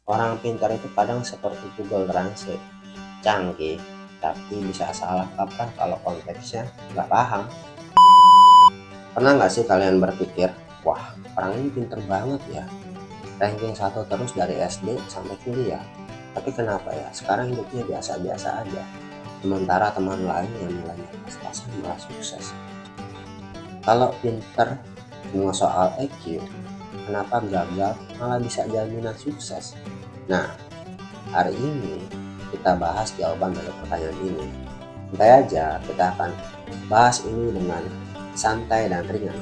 Orang pintar itu kadang seperti Google Translate, canggih, tapi bisa salah kaprah kalau konteksnya nggak paham. Pernah nggak sih kalian berpikir, wah orang ini pintar banget ya, ranking 1 terus dari SD sampai kuliah. Tapi kenapa ya sekarang hidupnya biasa-biasa aja, sementara teman lain yang nilainya pas-pasan malah sukses. Kalau pintar semua soal EQ, kenapa gagal malah bisa jaminan sukses? Nah, hari ini kita bahas jawaban dari pertanyaan ini. Santai aja, kita akan bahas ini dengan santai dan ringan.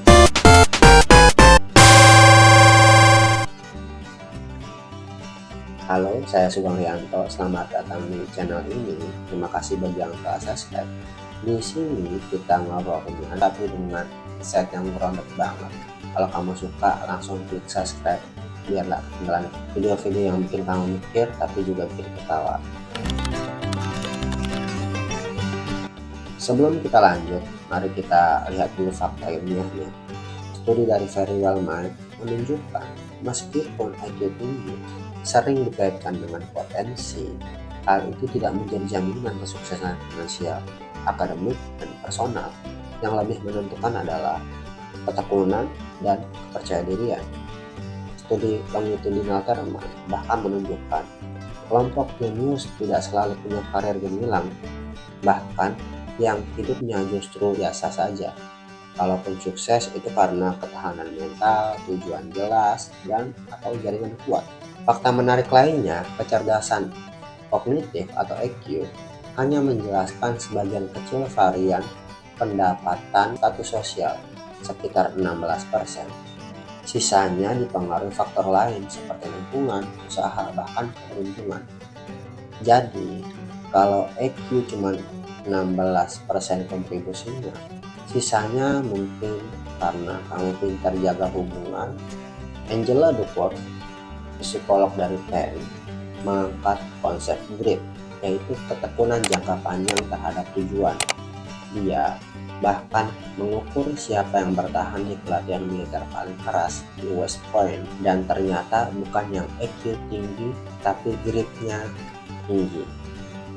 Halo, saya Sugeng Rianto. Selamat datang di channel ini. Terima kasih bagi yang telah subscribe. Di sini kita ngobrol ringan tapi dengan set yang grounded banget. Kalau kamu suka, langsung klik subscribe biar nggak ketinggalan video-video yang bikin kamu mikir tapi juga bikin ketawa. Sebelum kita lanjut, mari kita lihat dulu fakta ilmiahnya. Studi dari Very Well Mind menunjukkan meskipun IQ tinggi sering dikaitkan dengan potensi, hal itu tidak menjadi jaminan kesuksesan finansial, akademik, dan personal. Yang lebih menentukan adalah ketekunan dan kepercayaan. Studi longitudinal Terman bahkan menunjukkan kelompok jenius tidak selalu punya karir gemilang, bahkan yang hidupnya justru biasa saja. Kalaupun sukses itu karena ketahanan mental, tujuan jelas, dan atau jaringan kuat. Fakta menarik lainnya, kecerdasan kognitif atau EQ hanya menjelaskan sebagian kecil varian pendapatan status sosial, sekitar 16%. Sisanya dipengaruhi faktor lain seperti lingkungan, usaha, bahkan keberuntungan. Jadi, kalau EQ cuma 16% kontribusinya, sisanya mungkin karena kamu pintar jaga hubungan. Angela Duckworth, psikolog dari Penn, mengangkat konsep grit, yaitu ketekunan jangka panjang terhadap tujuan. Dia bahkan mengukur siapa yang bertahan di pelatihan militer paling keras di West Point, dan ternyata bukan yang EQ tinggi tapi gritnya tinggi.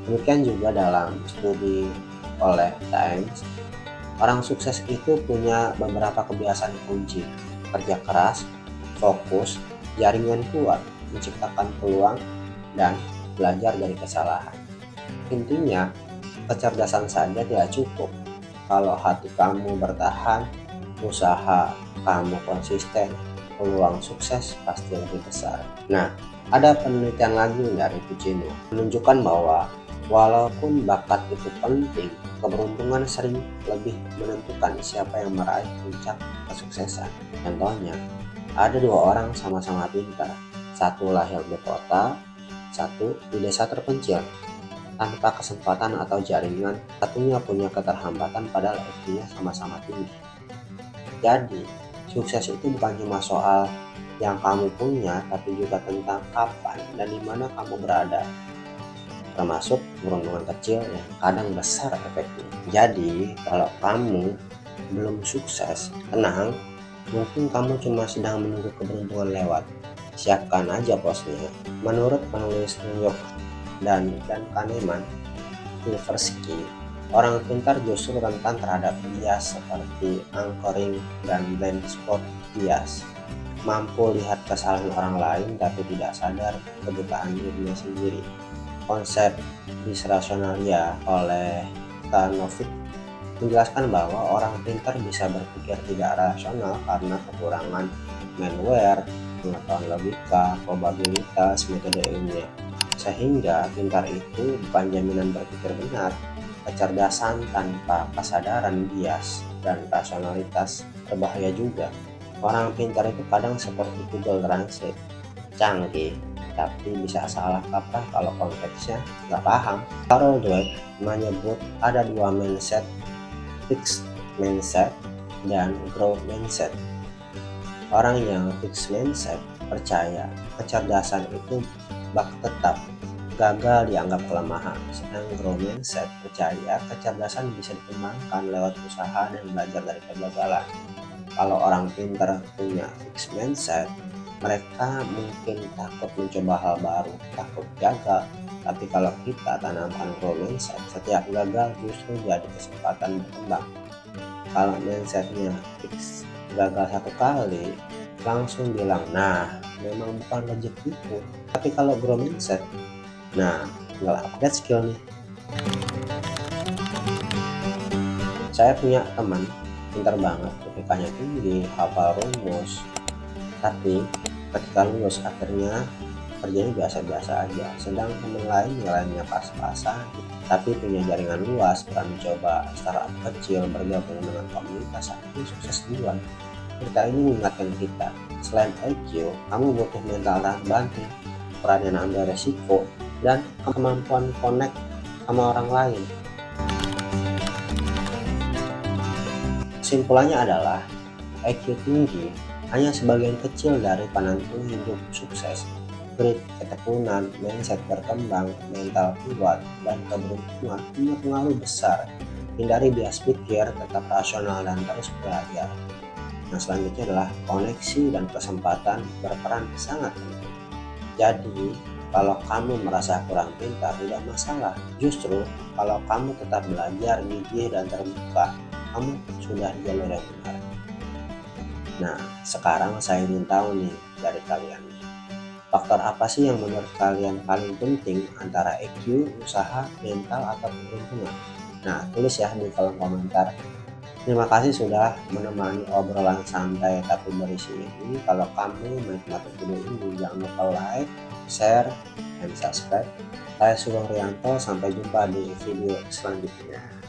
Demikian juga dalam studi oleh Times, orang sukses itu punya beberapa kebiasaan kunci: kerja keras, fokus, jaringan kuat, menciptakan peluang, dan belajar dari kesalahan. Intinya, kecerdasan saja tidak cukup. Kalau hati kamu bertahan, usaha kamu konsisten, peluang sukses pasti lebih besar. Nah, ada penelitian lagi dari Puccino menunjukkan bahwa walaupun bakat itu penting, keberuntungan sering lebih menentukan siapa yang meraih puncak kesuksesan. Contohnya, ada dua orang sama-sama pintar, satu lahir di kota, satu di desa terpencil. Tanpa kesempatan atau jaringan, satunya punya keterhambatan padahal IQ-nya sama-sama tinggi. Jadi, sukses itu bukan cuma soal yang kamu punya, tapi juga tentang kapan dan di mana kamu berada, termasuk keberuntungan kecil yang kadang besar efeknya. Jadi, kalau kamu belum sukses, tenang, mungkin kamu cuma sedang menunggu keberuntungan lewat. Siapkan aja bosnya. Menurut penulis New York dan Kahneman, Tversky, orang pintar justru rentan terhadap bias seperti anchoring dan blind spot bias. Mampu lihat kesalahan orang lain tapi tidak sadar kebutaan dirinya sendiri. Konsep disrasionalia oleh Stanovic menjelaskan bahwa orang pintar bisa berpikir tidak rasional karena kekurangan malware, pengetahuan logika, probabilitas, metode ilmiah. Sehingga pintar itu bukan jaminan berpikir benar. Kecerdasan tanpa kesadaran bias dan rasionalitas berbahaya juga. Orang pintar itu kadang seperti Google Translate, canggih, tapi bisa salah kaprah kalau konteksnya nggak paham. Carol Dweck menyebut ada dua mindset, fixed mindset dan growth mindset. Orang yang fixed mindset percaya kecerdasan itu bak tetap, gagal dianggap kelemahan. Sedang growth mindset percaya kecerdasan bisa dikembangkan lewat usaha dan belajar dari kegagalan. Kalau orang pintar punya fixed mindset, Mereka mungkin takut mencoba hal baru, takut gagal. Tapi kalau kita tanamkan growth mindset, setiap gagal justru jadi kesempatan berkembang. Kalau mindsetnya fix gagal satu kali, langsung bilang, nah memang bukan rezekiku. Tapi kalau growth mindset, nah tinggal upgrade skill nih. Saya punya teman pintar banget, IPK-nya tinggi, hafal rumus, tapi ketika lulus akhirnya kerjanya biasa-biasa aja. Sedang teman lain nilainya pas-pasan, tapi punya jaringan luas, berani coba startup kecil, bergabung dengan komunitas, akhirnya sukses duluan. Cerita ini mengingatkan kita, selain IQ, kamu butuh mental tahan banting, berani ambil resiko, dan kemampuan connect sama orang lain. Kesimpulannya adalah, IQ tinggi hanya sebagian kecil dari penentu hidup sukses. Grit, ketekunan, mindset berkembang, mental kuat, dan keberuntungan punya pengaruh besar. Hindari bias pikir, tetap rasional, dan terus belajar. Nah, selanjutnya adalah koneksi dan kesempatan berperan sangat penting. Jadi, kalau kamu merasa kurang pintar, tidak masalah. Justru, kalau kamu tetap belajar, gigih, dan terbuka, kamu sudah di jalur yang benar. Nah, sekarang saya ingin tahu nih dari kalian. Faktor apa sih yang menurut kalian paling penting antara EQ, usaha, mental, atau keberuntungan? Nah, tulis ya di kolom komentar. Terima kasih sudah menemani obrolan santai tapi berisi ini. Kalau kamu menikmati video ini, jangan lupa like, share, dan subscribe. Saya Sugeng Rianto, sampai jumpa di video selanjutnya.